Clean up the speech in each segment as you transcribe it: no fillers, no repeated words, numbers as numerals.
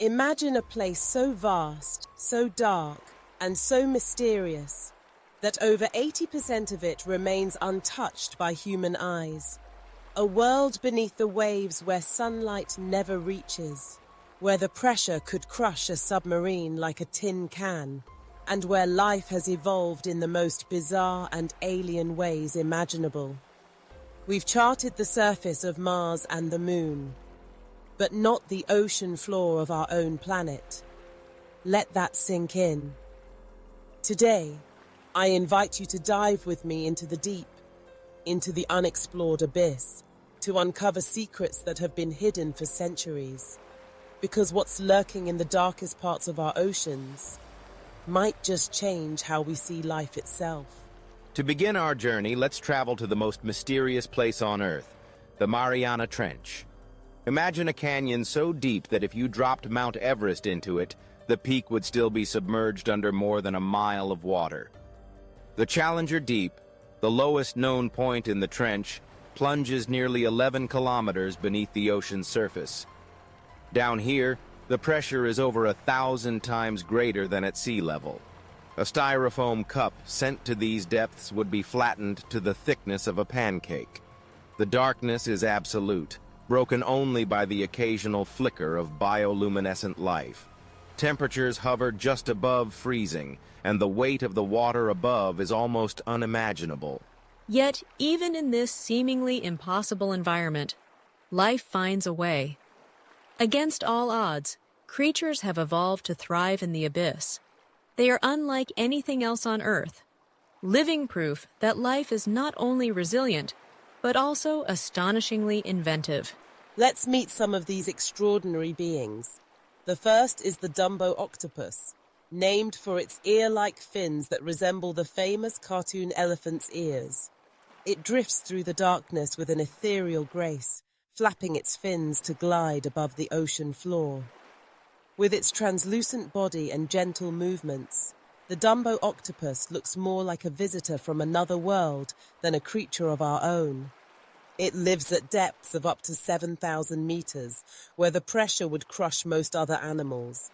Imagine a place so vast, so dark, and so mysterious that over 80% of it remains untouched by human eyes. A world beneath the waves where sunlight never reaches, where the pressure could crush a submarine like a tin can, and where life has evolved in the most bizarre and alien ways imaginable. We've charted the surface of Mars and the Moon, but not the ocean floor of our own planet. Let that sink in. Today, I invite you to dive with me into the deep, into the unexplored abyss, to uncover secrets that have been hidden for centuries. Because what's lurking in the darkest parts of our oceans might just change how we see life itself. To begin our journey, let's travel to the most mysterious place on Earth, the Mariana Trench. Imagine a canyon so deep that if you dropped Mount Everest into it, the peak would still be submerged under more than a mile of water. The Challenger Deep, the lowest known point in the trench, plunges nearly 11 kilometers beneath the ocean's surface. Down here, the pressure is over 1,000 times greater than at sea level. A styrofoam cup sent to these depths would be flattened to the thickness of a pancake. The darkness is absolute, broken only by the occasional flicker of bioluminescent life. Temperatures hover just above freezing, and the weight of the water above is almost unimaginable. Yet, even in this seemingly impossible environment, life finds a way. Against all odds, creatures have evolved to thrive in the abyss. They are unlike anything else on Earth, living proof that life is not only resilient, but also astonishingly inventive. Let's meet some of these extraordinary beings. The first is the Dumbo octopus, named for its ear-like fins that resemble the famous cartoon elephant's ears. It drifts through the darkness with an ethereal grace, flapping its fins to glide above the ocean floor. With its translucent body and gentle movements, the Dumbo octopus looks more like a visitor from another world than a creature of our own. It lives at depths of up to 7,000 meters, where the pressure would crush most other animals.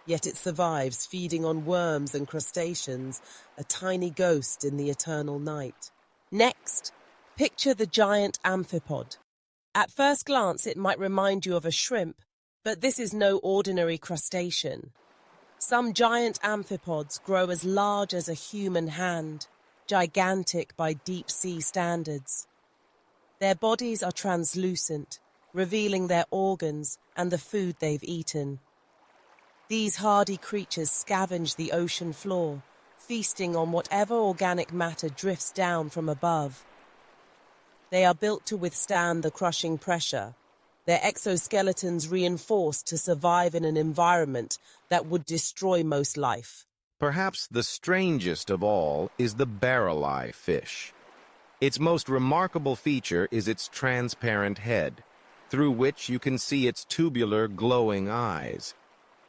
Yet it survives, feeding on worms and crustaceans, a tiny ghost in the eternal night. Next, picture the giant amphipod. At first glance, it might remind you of a shrimp, but this is no ordinary crustacean. Some giant amphipods grow as large as a human hand, gigantic by deep-sea standards. Their bodies are translucent, revealing their organs and the food they've eaten. These hardy creatures scavenge the ocean floor, feasting on whatever organic matter drifts down from above. They are built to withstand the crushing pressure, their exoskeletons reinforced to survive in an environment that would destroy most life. Perhaps the strangest of all is the Barreleye fish. Its most remarkable feature is its transparent head, through which you can see its tubular, glowing eyes.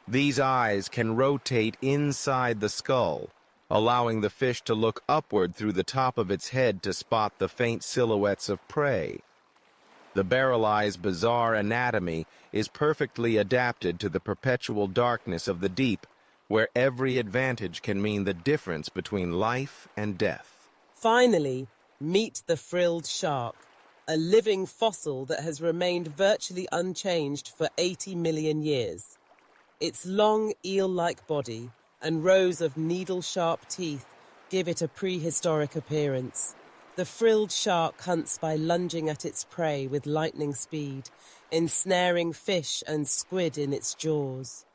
These eyes can rotate inside the skull, allowing the fish to look upward through the top of its head to spot the faint silhouettes of prey. The Barreleye's bizarre anatomy is perfectly adapted to the perpetual darkness of the deep, where every advantage can mean the difference between life and death. Finally, meet the frilled shark, a living fossil that has remained virtually unchanged for 80 million years. Its long eel-like body and rows of needle-sharp teeth give it a prehistoric appearance. The frilled shark hunts by lunging at its prey with lightning speed, ensnaring fish and squid in its jaws.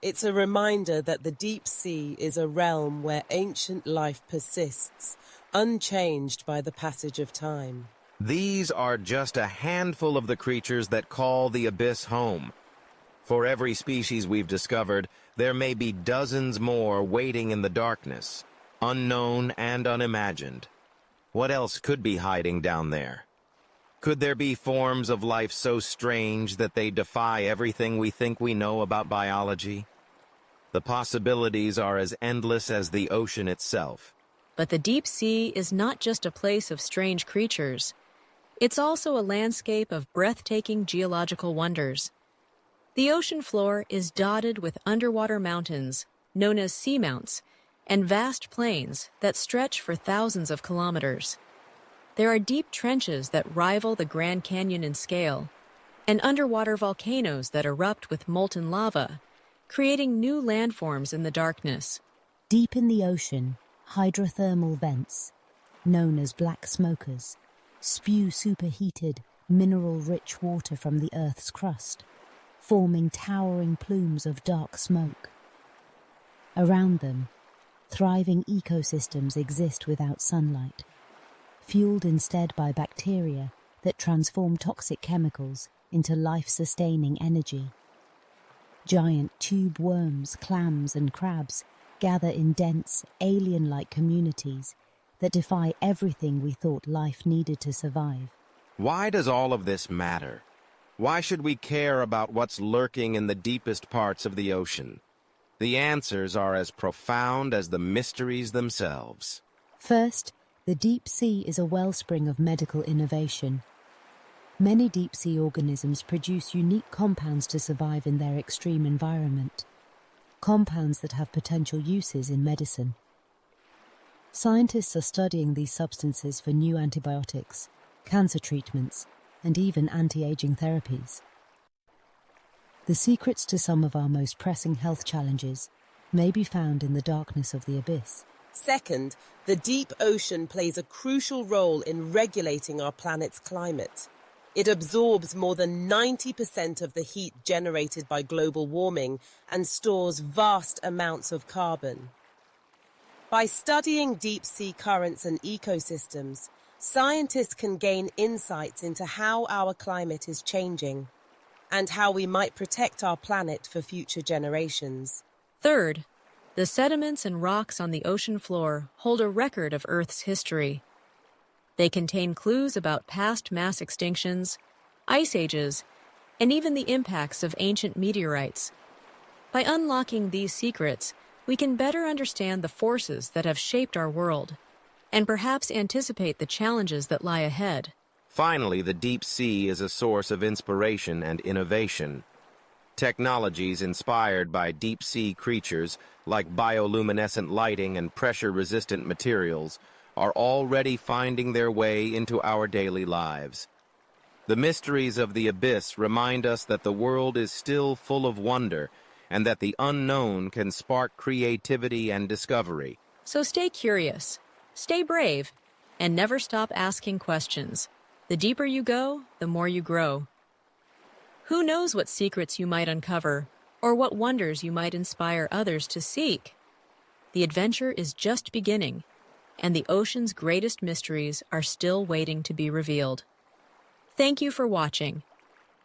It's a reminder that the deep sea is a realm where ancient life persists, unchanged by the passage of time. These are just a handful of the creatures that call the abyss home. For every species we've discovered, there may be dozens more waiting in the darkness, unknown and unimagined. What else could be hiding down there? Could there be forms of life so strange that they defy everything we think we know about biology? The possibilities are as endless as the ocean itself. But the deep sea is not just a place of strange creatures. It's also a landscape of breathtaking geological wonders. The ocean floor is dotted with underwater mountains, known as seamounts, and vast plains that stretch for thousands of kilometers. There are deep trenches that rival the Grand Canyon in scale, and underwater volcanoes that erupt with molten lava, creating new landforms in the darkness. Deep in the ocean, hydrothermal vents, known as black smokers, spew superheated, mineral-rich water from the Earth's crust, forming towering plumes of dark smoke. Around them, thriving ecosystems exist without sunlight, fueled instead by bacteria that transform toxic chemicals into life-sustaining energy. Giant tube worms, clams, and crabs gather in dense, alien-like communities that defy everything we thought life needed to survive. Why does all of this matter? Why should we care about what's lurking in the deepest parts of the ocean? The answers are as profound as the mysteries themselves. First, the deep sea is a wellspring of medical innovation. Many deep-sea organisms produce unique compounds to survive in their extreme environment, compounds that have potential uses in medicine. Scientists are studying these substances for new antibiotics, cancer treatments, and even anti-aging therapies. The secrets to some of our most pressing health challenges may be found in the darkness of the abyss. Second, the deep ocean plays a crucial role in regulating our planet's climate. It absorbs more than 90% of the heat generated by global warming and stores vast amounts of carbon. By studying deep-sea currents and ecosystems, scientists can gain insights into how our climate is changing and how we might protect our planet for future generations. Third, the sediments and rocks on the ocean floor hold a record of Earth's history. They contain clues about past mass extinctions, ice ages, and even the impacts of ancient meteorites. By unlocking these secrets, we can better understand the forces that have shaped our world, and perhaps anticipate the challenges that lie ahead. Finally, the deep sea is a source of inspiration and innovation. Technologies inspired by deep-sea creatures, like bioluminescent lighting and pressure-resistant materials, are already finding their way into our daily lives. The mysteries of the abyss remind us that the world is still full of wonder and that the unknown can spark creativity and discovery. So stay curious, stay brave, and never stop asking questions. The deeper you go, the more you grow. Who knows what secrets you might uncover, or what wonders you might inspire others to seek? The adventure is just beginning, and the ocean's greatest mysteries are still waiting to be revealed. Thank you for watching.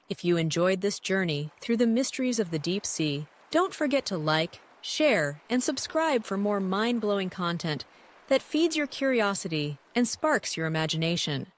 If you enjoyed this journey through the mysteries of the deep sea, don't forget to like, share, and subscribe for more mind-blowing content that feeds your curiosity and sparks your imagination.